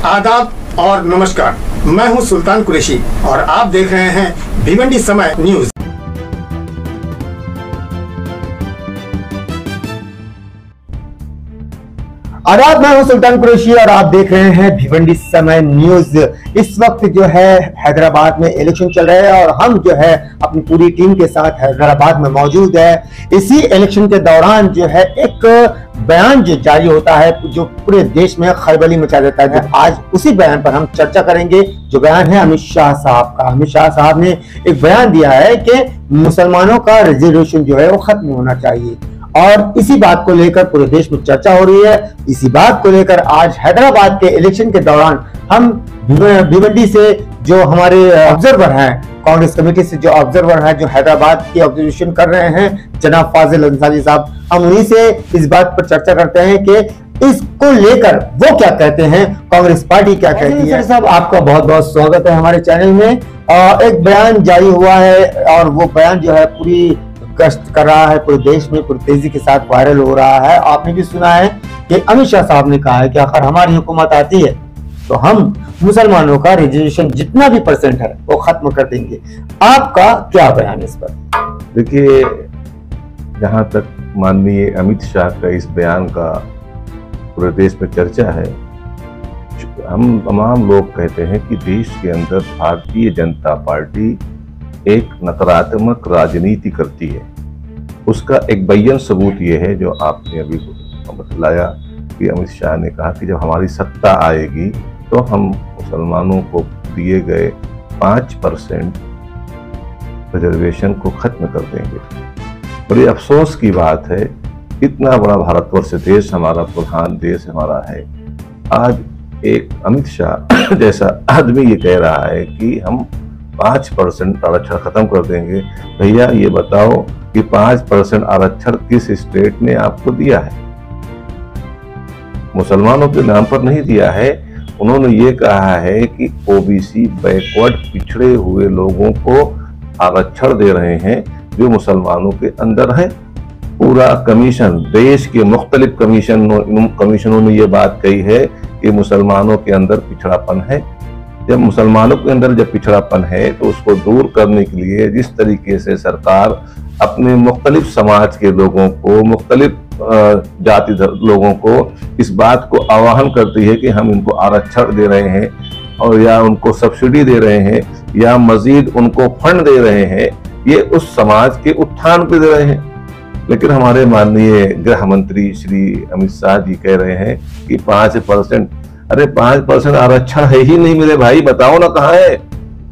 आदाब और नमस्कार, मैं हूं सुल्तान कुरैशी और आप देख रहे हैं भिवंडी समय न्यूज। आदाब, मैं हूं सुल्तान कुरैशी और आप देख रहे हैं भिवंडी समय न्यूज। इस वक्त जो है हैदराबाद में इलेक्शन चल रहे हैं और हम जो है अपनी पूरी टीम के साथ हैदराबाद में मौजूद है। इसी इलेक्शन के दौरान जो है एक बयान जो जारी होता है जो पूरे देश में खलबली मचा देता है। तो आज उसी बयान पर हम चर्चा करेंगे, जो बयान है अमित शाह साहब का। अमित शाह साहब ने एक बयान दिया है कि मुसलमानों का रिजर्वेशन जो है वो खत्म होना चाहिए और इसी बात को लेकर पूरे देश में चर्चा हो रही है। इसी बात को लेकर आज हैदराबाद के इलेक्शन के दौरान हम भिवंडी से जो हमारे ऑब्जर्वर हैं, कांग्रेस कमेटी से जो ऑब्जर्वर हैं, जो हैदराबाद की ऑब्जर्वेशन कर रहे हैं, जनाब फाजिल अंसारी साहब, हम उन्हीं से इस बात पर चर्चा करते हैं कि इसको लेकर वो क्या कहते हैं, कांग्रेस पार्टी क्या कहती है। साहब, आपका बहुत बहुत स्वागत है हमारे चैनल में। एक बयान जारी हुआ है और वो बयान जो है पूरी गश्त कर रहा है पूरे देश में, पूरी तेजी के साथ वायरल हो रहा है। आपने भी सुना है कि अमित शाह साहब ने कहा है कि अगर हमारी हुकूमत आती है तो हम मुसलमानों का रिजर्वेशन जितना भी % है वो खत्म कर देंगे। आपका क्या बयान इस पर? देखिए, जहां तक माननीय अमित शाह का इस बयान का पूरे देश में चर्चा है, हम तमाम लोग कहते हैं कि देश के अंदर भारतीय जनता पार्टी एक नकारात्मक राजनीति करती है। उसका एक बयान सबूत ये है जो आपने अभी बतलाया कि अमित शाह ने कहा कि जब हमारी सत्ता आएगी तो हम मुसलमानों को दिए गए 5% रिजर्वेशन को खत्म कर देंगे। बड़ी अफसोस की बात है, इतना बड़ा भारतवर्ष देश हमारा, प्रधान देश हमारा है, आज एक अमित शाह जैसा आदमी ये कह रहा है कि हम 5% आरक्षण खत्म कर देंगे। भैया ये बताओ कि 5% आरक्षण किस स्टेट ने आपको दिया है? मुसलमानों के नाम पर नहीं दिया है। उन्होंने ये कहा है कि ओबीसी बैकवर्ड पिछड़े हुए लोगों को आरक्षण दे रहे हैं जो मुसलमानों के अंदर है। पूरा कमीशन, देश के मुख्तलिफ कमीशनों ने ये बात कही है कि मुसलमानों के अंदर पिछड़ापन है। जब मुसलमानों के अंदर जब पिछड़ापन है तो उसको दूर करने के लिए जिस तरीके से सरकार अपने मुख्तलिफ समाज के लोगों को, मुख्तलिफ जाति लोगों को इस बात को आह्वान करती है कि हम इनको आरक्षण दे रहे हैं और या उनको सब्सिडी दे रहे हैं या मजीद उनको फंड दे रहे हैं, ये उस समाज के उत्थान पे दे रहे हैं। लेकिन हमारे माननीय गृह मंत्री श्री अमित शाह जी कह रहे हैं कि 5%, अरे 5% आरक्षण है ही नहीं मेरे भाई, बताओ ना कहाँ है?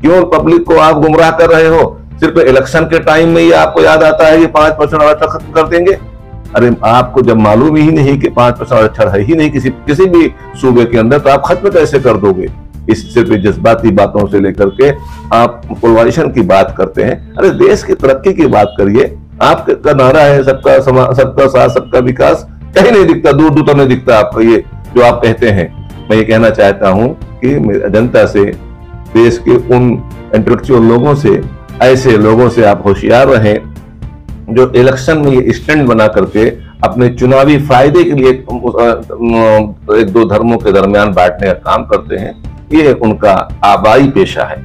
क्यों पब्लिक को आप गुमराह कर रहे हो? सिर्फ इलेक्शन के टाइम में ही आपको याद आता है कि 5% आरक्षण खत्म कर देंगे। अरे आपको जब मालूम ही नहीं कि 5% आरक्षण है ही नहीं किसी भी सूबे के अंदर, तो आप खत्म कैसे कर दोगे? इस सिर्फ जज्बाती बातों से लेकर के आप पोलराइजेशन की बात करते हैं। अरे देश की तरक्की की बात करिए। आपका नारा है सबका साथ सबका विकास, कहीं नहीं दिखता, दूर दूर तक नहीं दिखता आपका ये जो आप कहते हैं। मैं ये कहना चाहता हूं कि जनता से, देश के उन इंटेलेक्चुअल लोगों से, ऐसे लोगों से आप होशियार रहें जो इलेक्शन में ये स्टैंड बना करके अपने चुनावी फायदे के लिए एक दो धर्मों के दरमियान बांटने का काम करते हैं। ये उनका आबाई पेशा है।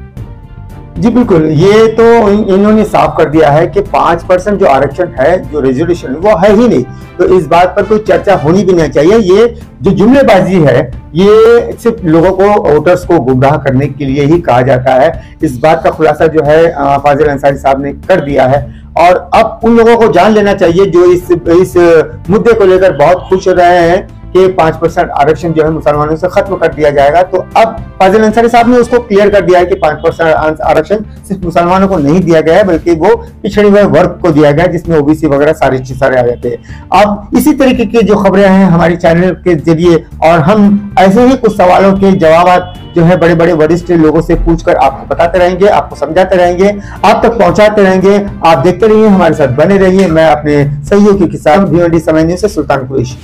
जी बिल्कुल, ये तो इन्होंने साफ कर दिया है कि 5% जो आरक्षण है, जो रिजर्वेशन, वो है ही नहीं। तो इस बात पर कोई चर्चा होनी भी नहीं चाहिए। ये जो जुमलेबाजी है ये सिर्फ लोगों को, वोटर्स को गुमराह करने के लिए ही कहा जाता है। इस बात का खुलासा जो है फाजिल अंसारी साहब ने कर दिया है और अब उन लोगों को जान लेना चाहिए जो इस मुद्दे को लेकर बहुत खुश रहे हैं कि 5% आरक्षण जो है मुसलमानों से खत्म कर दिया जाएगा। तो अब फाजिल अंसारी साहब ने उसको क्लियर कर दिया है कि 5% आरक्षण सिर्फ मुसलमानों को नहीं दिया गया है, बल्कि वो पिछड़े हुए वर्ग को दिया गया है, जिसमें ओबीसी वगैरह सारे आ जाते हैं। अब इसी तरीके की जो खबरें हैं हमारी चैनल के जरिए, और हम ऐसे ही कुछ सवालों के जवाब जो है बड़े बड़े वरिष्ठ लोगों से पूछकर आपको बताते रहेंगे, आपको समझाते रहेंगे, आप तक पहुंचाते रहेंगे। आप देखते रहिए, हमारे साथ बने रहिए। मैं अपने सहयोगी के साथ भिवंडी समय न्यूज़ से सुल्तान कुरैशी।